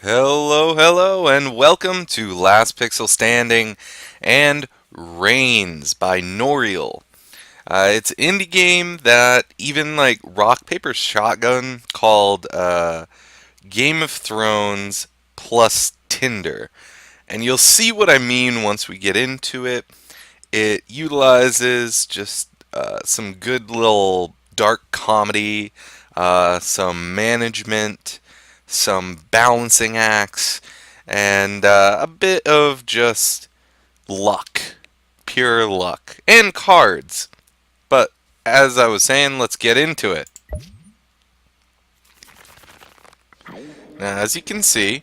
Hello, hello, and welcome to Last Pixel Standing and Reigns by Norial. It's an indie game that even like Rock Paper Shotgun called Game of Thrones plus Tinder. And you'll see what I mean once we get into it. It utilizes just some good little dark comedy, some management, some balancing acts, and a bit of just luck, pure luck, and cards. But as I was saying, let's get into it. Now, as you can see,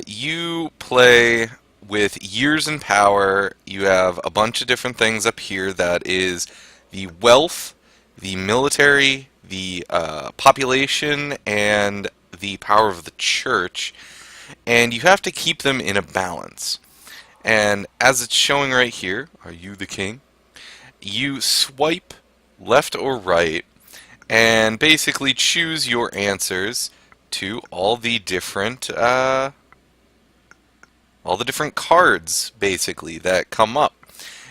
you play with years in power. You have a bunch of different things up here that is the wealth, the military, the population, and the power of the church. And you have to keep them in a balance. And as it's showing right here, are you the king? You swipe left or right and basically choose your answers to all the different cards basically that come up.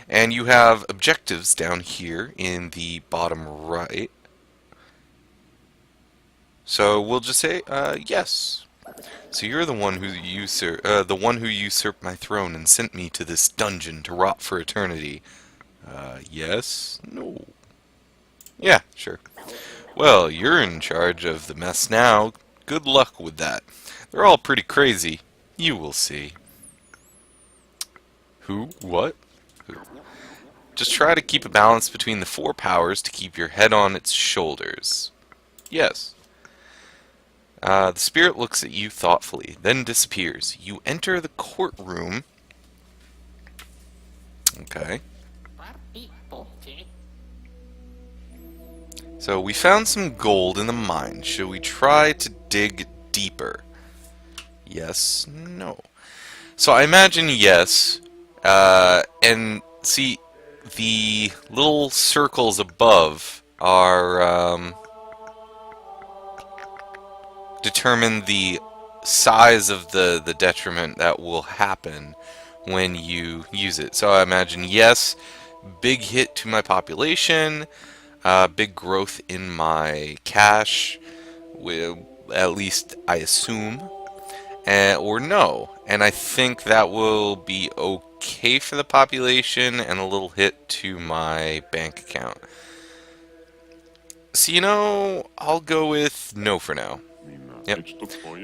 And you have objectives down here in the bottom right. So we'll just say yes. So you're the one who usurped my throne and sent me to this dungeon to rot for eternity. Yes? No. Yeah, sure. Well, you're in charge of the mess now. Good luck with that. They're all pretty crazy. You will see. Who? What? Who? Just try to keep a balance between the four powers to keep your head on its shoulders. Yes. The spirit looks at you thoughtfully, then disappears. You enter the courtroom. Okay. So we found some gold in the mine. Should we try to dig deeper? Yes, no. So I imagine yes. And see, the little circles above are determine the size of the detriment that will happen when you use it. So I imagine yes, big hit to my population, big growth in my cash, at least I assume, or no. And I think that will be okay for the population and a little hit to my bank account. So, I'll go with no for now. Yep.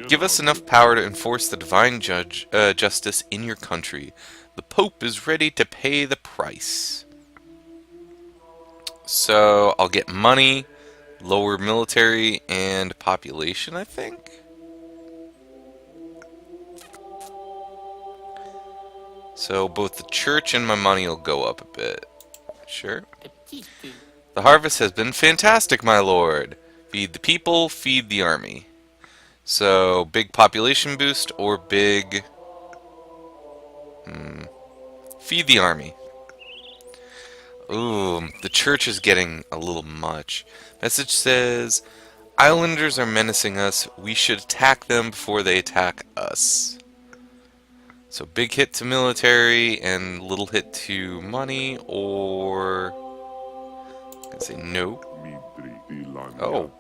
Give us enough power to enforce the divine justice in your country. The Pope is ready to pay the price. So, I'll get money, lower military, and population, I think? So, both the church and my money will go up a bit. Sure. The harvest has been fantastic, my lord. Feed the people, feed the army. So, big population boost or big... feed the army. Ooh, the church is getting a little much. Message says, Islanders are menacing us. We should attack them before they attack us. So big hit to military and little hit to money, or... I can say no. Oh.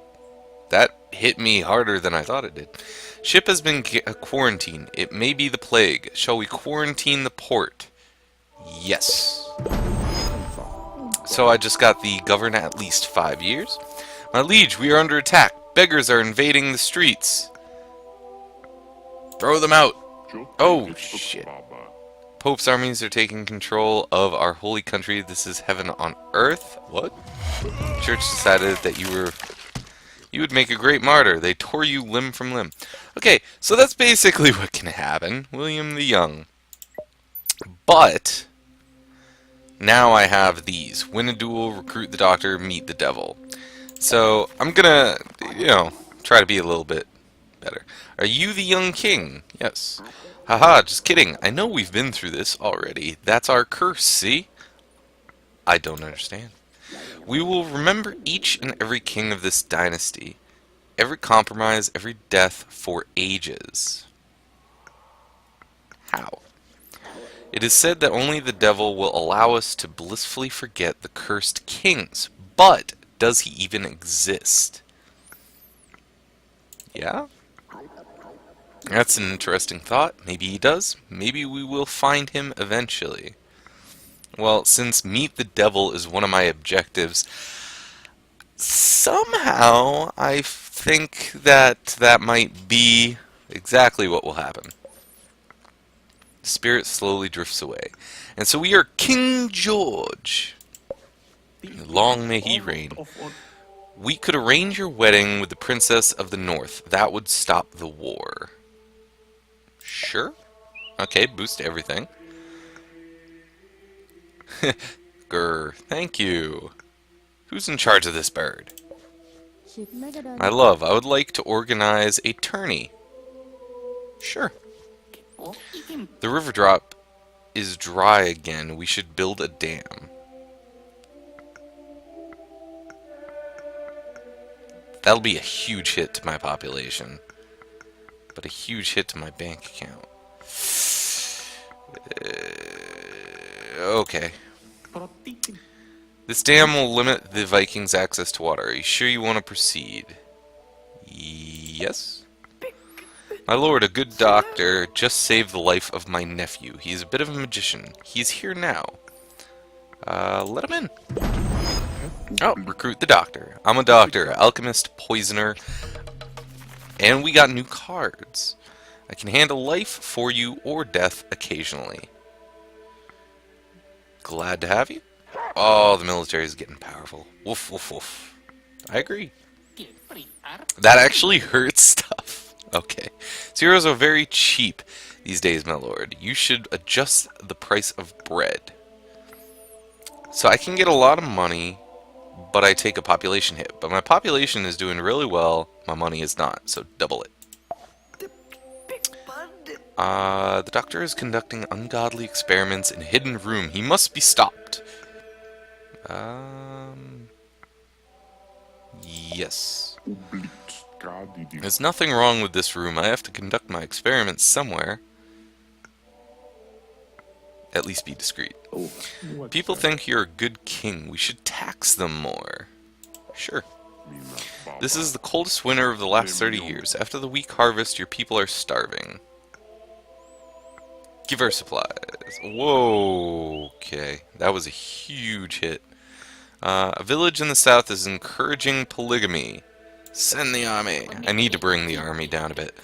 That hit me harder than I thought it did. Ship has been quarantined. It may be the plague. Shall we quarantine the port? Yes. So I just got the govern at least 5 years. My liege, we are under attack. Beggars are invading the streets. Throw them out. Oh, shit. Pope's armies are taking control of our holy country. This is heaven on earth. What? Church decided that you would make a great martyr. They tore you limb from limb. Okay, so that's basically what can happen. William the Young. But now I have these. Win a duel, recruit the doctor, meet the devil. So I'm gonna, try to be a little bit better. Are you the young king? Yes. Haha, just kidding. I know we've been through this already. That's our curse, see? I don't understand. We will remember each and every king of this dynasty. Every compromise, every death for ages. How? It is said that only the devil will allow us to blissfully forget the cursed kings. But does he even exist? Yeah? That's an interesting thought. Maybe he does. Maybe we will find him eventually. Well, since meet the devil is one of my objectives, somehow I think that that might be exactly what will happen. The spirit slowly drifts away. And so we are King George. Long may he reign. We could arrange your wedding with the Princess of the North. That would stop the war. Sure. Okay, boost everything. Grr, thank you. Who's in charge of this bird? My love, I would like to organize a tourney. Sure. The river drop is dry again. We should build a dam. That'll be a huge hit to my population. But a huge hit to my bank account. Okay. This dam will limit the Vikings' access to water. Are you sure you want to proceed? Yes? My lord, a good doctor just saved the life of my nephew. He's a bit of a magician. He's here now. Let him in. Oh, recruit the doctor. I'm a doctor, alchemist, poisoner, and we got new cards. I can handle life for you or death occasionally. Glad to have you. Oh, the military is getting powerful. Woof, woof, woof. I agree. That actually hurts stuff. Okay. Zeros are very cheap these days, my lord. You should adjust the price of bread. So I can get a lot of money, but I take a population hit. But my population is doing really well. My money is not, so double it. The doctor is conducting ungodly experiments in a hidden room. He must be stopped. Yes. There's nothing wrong with this room. I have to conduct my experiments somewhere. At least be discreet. People think you're a good king. We should tax them more. Sure. This is the coldest winter of the last 30 years. After the weak harvest, your people are starving. Give her supplies. Whoa. Okay. That was a huge hit. A village in the south is encouraging polygamy. Send the army. I need to bring the army down a bit.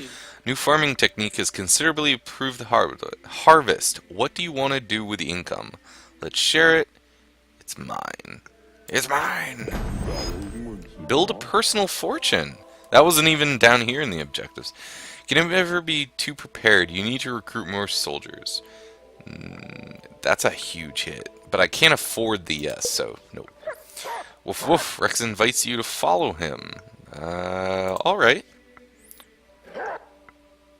New farming technique has considerably improved the harvest. What do you want to do with the income? Let's share it. It's mine. It's mine. Build a personal fortune. That wasn't even down here in the objectives. Can you ever be too prepared? You need to recruit more soldiers. That's a huge hit. But I can't afford the yes, so no. Woof woof. Rex invites you to follow him. Alright.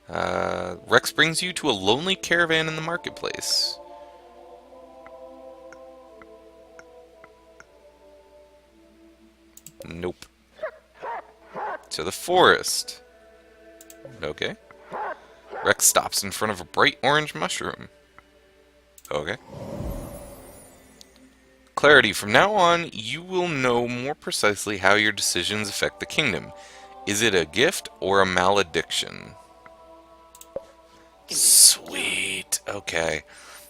Rex brings you to a lonely caravan in the marketplace. Nope. To the forest. Okay. Rex stops in front of a bright orange mushroom. Okay. Clarity. From now on, you will know more precisely how your decisions affect the kingdom. Is it a gift or a malediction? Sweet. Okay.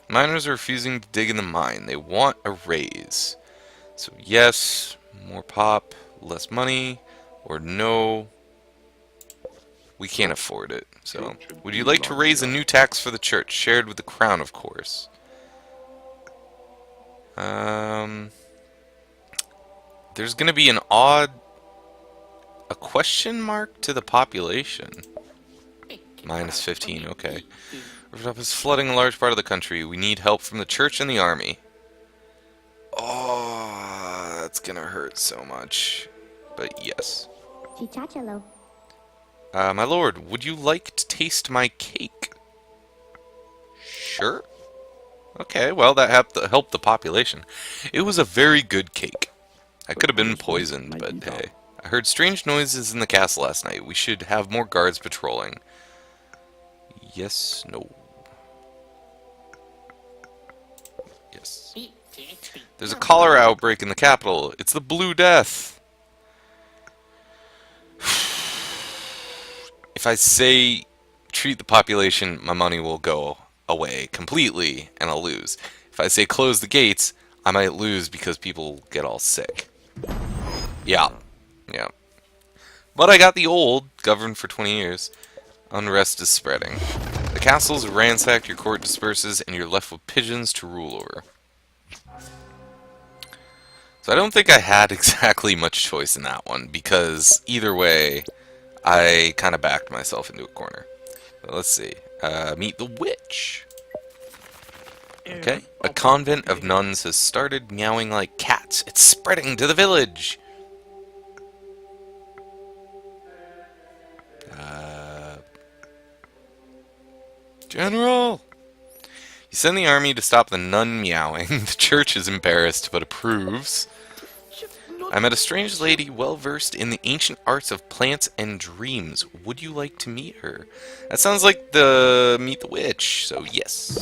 Miners are refusing to dig in the mine. They want a raise. So yes, more pop, less money, or no. We can't afford it. So, would you like to raise a new tax for the church, shared with the crown, of course? There's gonna be an odd... a question mark to the population. Minus 15, okay. Riverdop is flooding a large part of the country. We need help from the church and the army. Oh, that's gonna hurt so much. But yes. My lord, would you like to taste my cake? Sure. Okay, well, that helped the population. It was a very good cake. I could have been poisoned, but hey. I heard strange noises in the castle last night. We should have more guards patrolling. Yes, no. There's a cholera outbreak in the capital. It's the Blue Death. If I say treat the population, my money will go away completely and I'll lose. If I say close the gates, I might lose because people get all sick. Yeah. Yeah. But I got the old, governed for 20 years. Unrest is spreading. The castle's ransacked, your court disperses, and you're left with pigeons to rule over. So I don't think I had exactly much choice in that one, because either way, I kind of backed myself into a corner. So let's see. Meet the witch. Okay. A convent of nuns has started meowing like cats. It's spreading to the village. General! You send the army to stop the nun meowing. The church is embarrassed, but approves. I met a strange lady well versed in the ancient arts of plants and dreams. Would you like to meet her? That sounds like the Meet the Witch, so yes.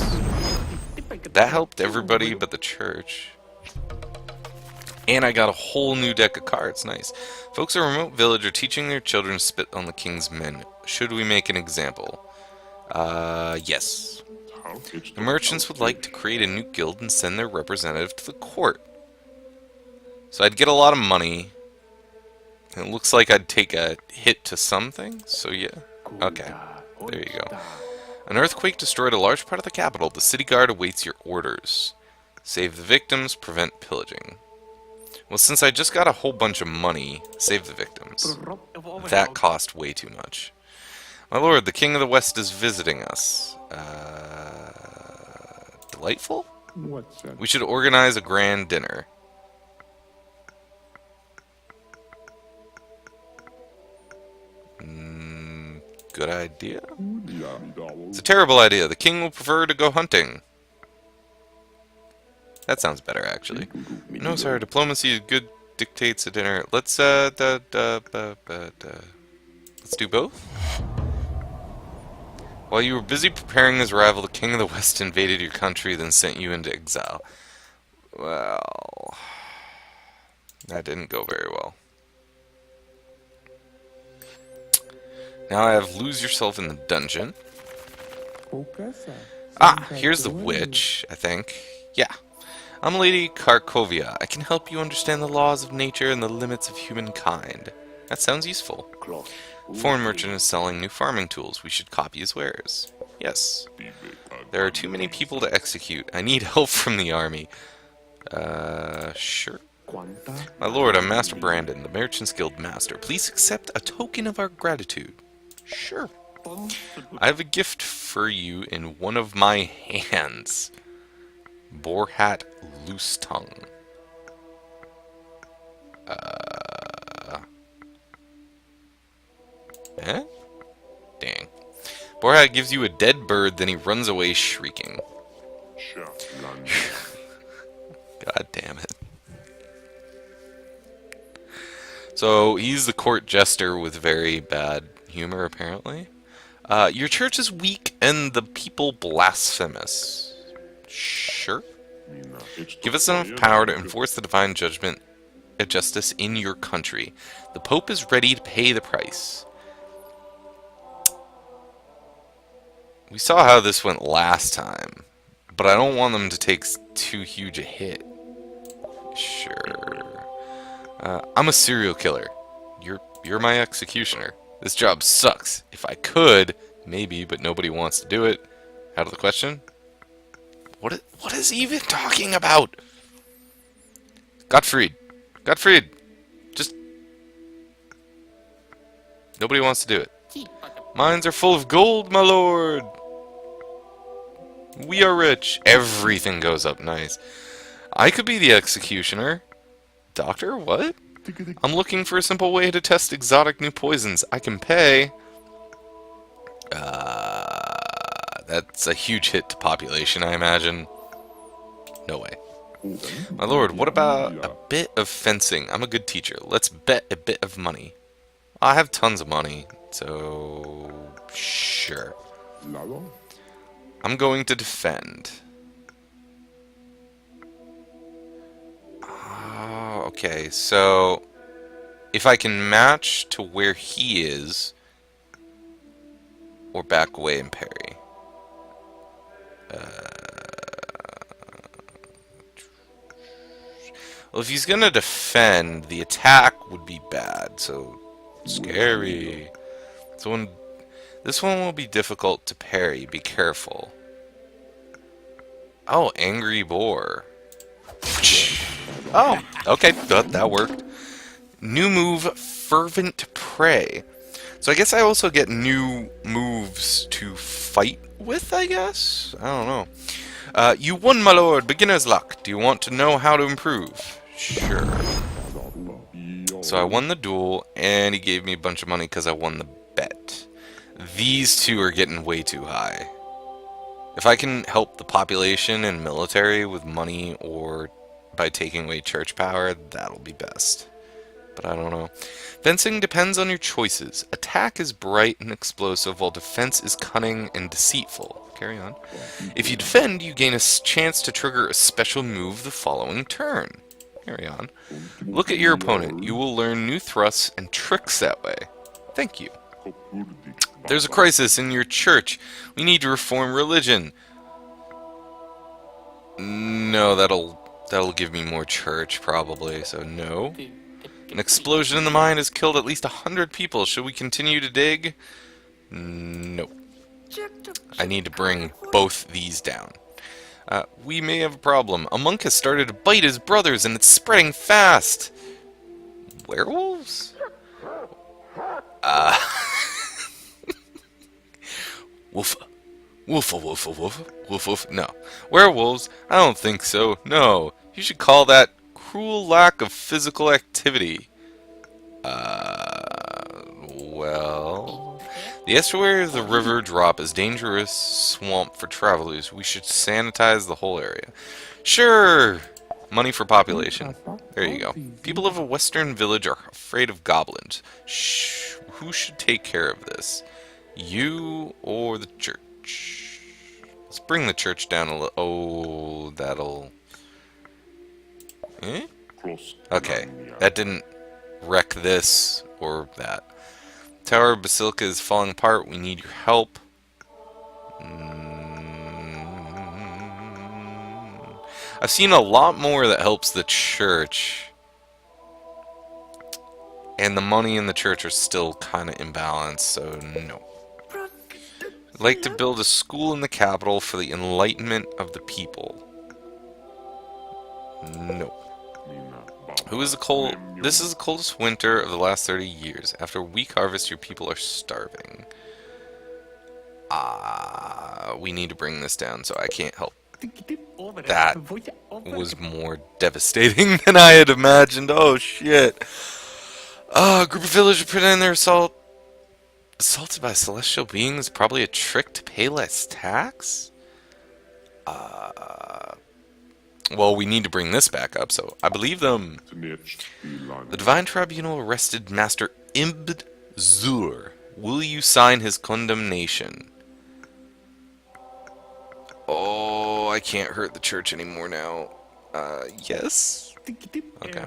That helped everybody but the church. And I got a whole new deck of cards, nice. Folks in a remote village are teaching their children to spit on the king's men. Should we make an example? Yes. The merchants would like to create a new guild and send their representative to the court. So I'd get a lot of money. It looks like I'd take a hit to something, so yeah. Okay, there you go. An earthquake destroyed a large part of the capital. The city guard awaits your orders. Save the victims, prevent pillaging. Well, since I just got a whole bunch of money, save the victims. That cost way too much. My lord, the king of the west is visiting us. Delightful? We should organize a grand dinner. Good idea? It's a terrible idea. The king will prefer to go hunting. That sounds better, actually. No, sir. Diplomacy is good. Dictates a dinner. Let's let's do both. While you were busy preparing his arrival, the king of the west invaded your country, then sent you into exile. Well, that didn't go very well. Now I have lose yourself in the dungeon. Ah, here's the witch, I think. Yeah. I'm Lady Karkovia. I can help you understand the laws of nature and the limits of humankind. That sounds useful. Foreign merchant is selling new farming tools. We should copy his wares. Yes. There are too many people to execute. I need help from the army. Sure. My lord, I'm Master Brandon, the Merchants Guild Master. Please accept a token of our gratitude. Sure. I have a gift for you in one of my hands. Boar hat, loose tongue. Eh? Dang. Boar hat gives you a dead bird, then he runs away shrieking. God damn it. So, he's the court jester with very bad humor, apparently. Your church is weak and the people blasphemous. Sure. Give us enough power to enforce the divine judgment and justice in your country. The Pope is ready to pay the price. We saw how this went last time, but I don't want them to take too huge a hit. Sure. I'm a serial killer. You're my executioner. This job sucks. If I could, maybe, but nobody wants to do it. Out of the question? What is he even talking about? Gottfried. Gottfried. Just... Nobody wants to do it. Mines are full of gold, my lord. We are rich. Everything goes up nice. I could be the executioner. Doctor, what? I'm looking for a simple way to test exotic new poisons. I can pay. That's a huge hit to population, I imagine. No way. My lord, what about a bit of fencing? I'm a good teacher. Let's bet a bit of money. I have tons of money, so... Sure. I'm going to defend. Okay, so if I can match to where he is, or back away and parry. Well, if he's gonna defend, the attack would be bad, so scary. So this one will be difficult to parry, be careful. Oh, Angry Boar. Oh, okay, that worked. New move, Fervent Prey. So I guess I also get new moves to fight with, I guess? I don't know. You won, my lord. Beginner's luck. Do you want to know how to improve? Sure. So I won the duel, and he gave me a bunch of money because I won the bet. These two are getting way too high. If I can help the population and military with money or by taking away church power, that'll be best. But I don't know. Fencing depends on your choices. Attack is bright and explosive, while defense is cunning and deceitful. Carry on. If you defend, you gain a chance to trigger a special move the following turn. Carry on. Look at your opponent. You will learn new thrusts and tricks that way. Thank you. There's a crisis in your church. We need to reform religion. No, that'll give me more church, probably, so no. An explosion in the mine has killed at least 100 people. Should we continue to dig? No. I need to bring both these down. We may have a problem. A monk has started to bite his brothers, and it's spreading fast. Werewolves? Woof. Woof, woof, woof, woof, woof. No. Werewolves? I don't think so. No. You should call that cruel lack of physical activity. Well... The estuary of the river drop is dangerous swamp for travelers. We should sanitize the whole area. Sure! Money for population. There you go. People of a western village are afraid of goblins. Shh. Who should take care of this? You or the church? Let's bring the church down a little. Oh, that'll... Eh? Okay. That didn't wreck this or that. Tower of Basilica is falling apart. We need your help. I've seen a lot more that helps the church. And the money in the church are still kind of imbalanced, so no. I'd like to build a school in the capital for the enlightenment of the people. No. This is the coldest winter of the last 30 years. After a weak harvest, your people are starving. We need to bring this down, so I can't help. That was more devastating than I had imagined. Oh, shit. A group of villagers pretending they're assaulted by celestial beings. Probably a trick to pay less tax? Well, we need to bring this back up, so I believe them. The Divine Tribunal arrested Master Ibd Zur. Will you sign his condemnation? Oh, I can't hurt the church anymore now. Yes? Okay.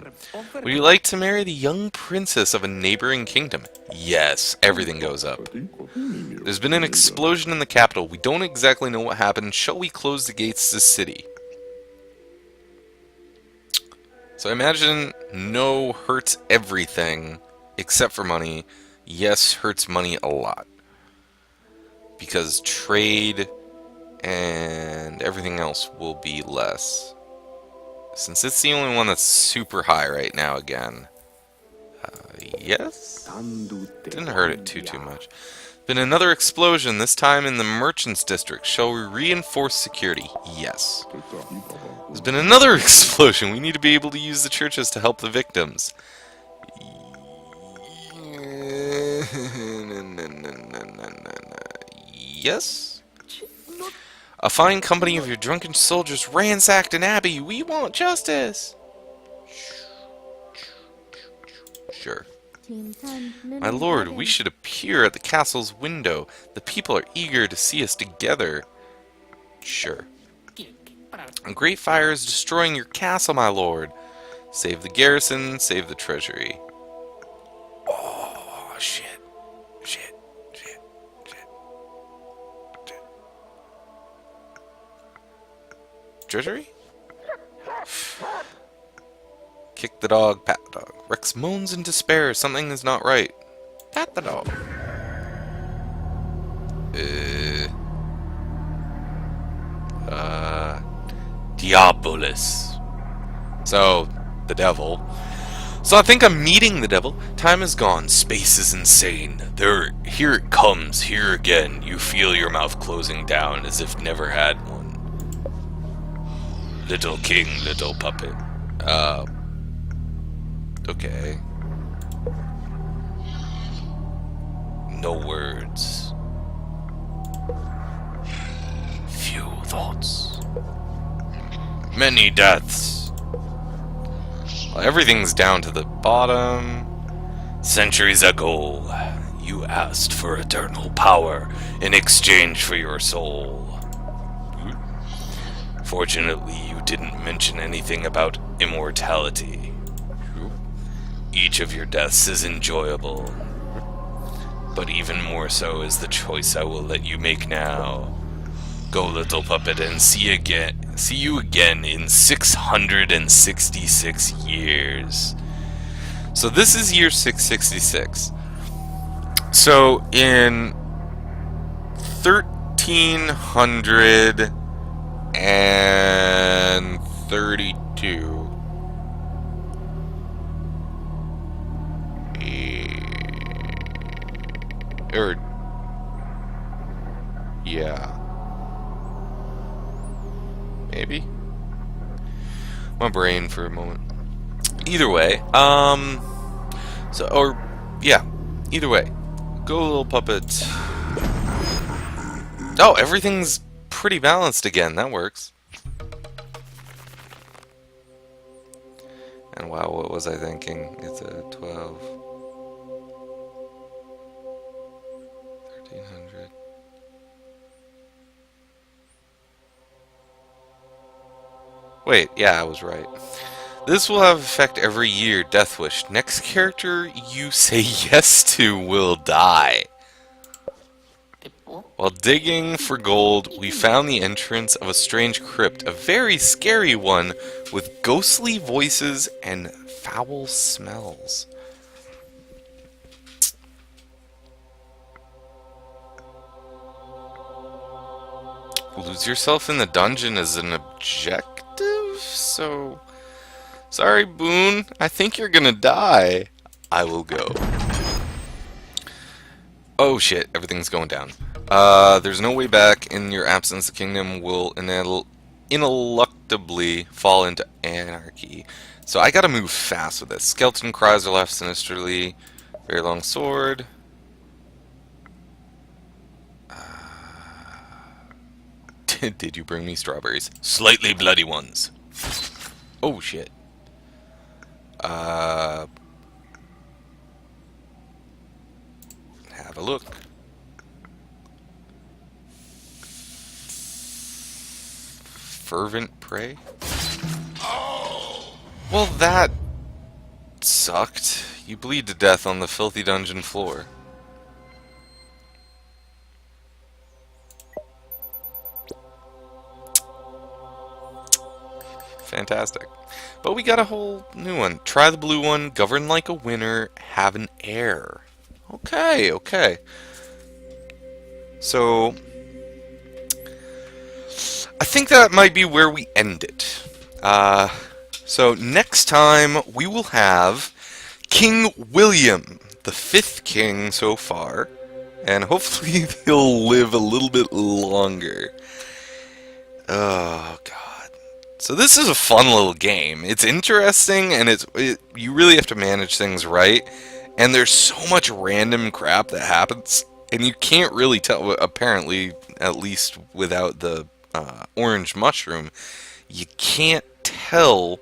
Would you like to marry the young princess of a neighboring kingdom? Yes, everything goes up. There's been an explosion in the capital. We don't exactly know what happened. Shall we close the gates to the city? So I imagine no hurts everything except for money. Yes hurts money a lot. Because trade and everything else will be less. Since it's the only one that's super high right now again. Yes? Didn't hurt it too much. Been another explosion, this time in the Merchants District. Shall we reinforce security? Yes. There's been another explosion. We need to be able to use the churches to help the victims. Yes? A fine company of your drunken soldiers ransacked an abbey. We want justice. Sure. My lord, we should appear at the castle's window. The people are eager to see us together. Sure. A great fire is destroying your castle, my lord. Save the garrison, save the treasury. Oh, shit. Shit. Shit. Shit. Shit. Treasury? Kick the dog, pat the dog. Rex moans in despair. Something is not right. Pat the dog. Diabolus. So, the devil. So I think I'm meeting the devil. Time is gone. Space is insane. Here it comes. Here again. You feel your mouth closing down as if never had one. Little king, little puppet. Okay. No words. Few thoughts. Many deaths. Well, everything's down to the bottom. Centuries ago, you asked for eternal power in exchange for your soul. Fortunately, you didn't mention anything about immortality. Each of your deaths is enjoyable, but even more so is the choice I will let you make now. Go, little puppet, and see you again in 666 years. So this is year 666. So in 1332. Yeah. Maybe? My brain for a moment. Either way, either way. Go, little puppet. Oh, everything's pretty balanced again. That works. And wow, what was I thinking? It's a 12. 1300. Wait, yeah, I was right. This will have effect every year, Death Wish. Next character you say yes to will die. While digging for gold, we found the entrance of a strange crypt, a very scary one, with ghostly voices and foul smells. Lose yourself in the dungeon as an objective? So... Sorry, Boone. I think you're gonna die. I will go. Oh shit, everything's going down. There's no way back. In your absence, the kingdom will ineluctably fall into anarchy. So I gotta move fast with this. Skeleton cries are left sinisterly. Very long sword. Did you bring me strawberries? Slightly bloody ones. Oh shit. Have a look. Fervent prey? Well, that sucked. You bleed to death on the filthy dungeon floor. Fantastic. But we got a whole new one. Try the blue one. Govern like a winner. Have an heir. Okay, okay. So, I think that might be where we end it. So next time we will have King William, the 5th king so far, and hopefully he'll live a little bit longer. Oh god. So this is a fun little game. It's interesting, and you really have to manage things right. And there's so much random crap that happens, and you can't really tell. Apparently, at least without the orange mushroom, you can't tell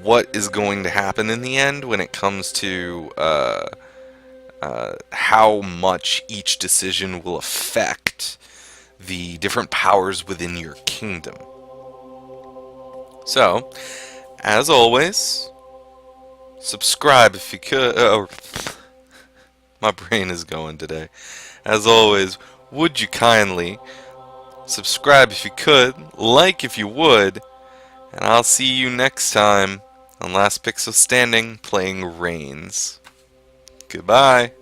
what is going to happen in the end when it comes to how much each decision will affect the different powers within your kingdom. So, as always, subscribe if you could. My brain is going today. As always, would you kindly subscribe if you could, like if you would, and I'll see you next time on Last Pixel Standing playing Reigns. Goodbye.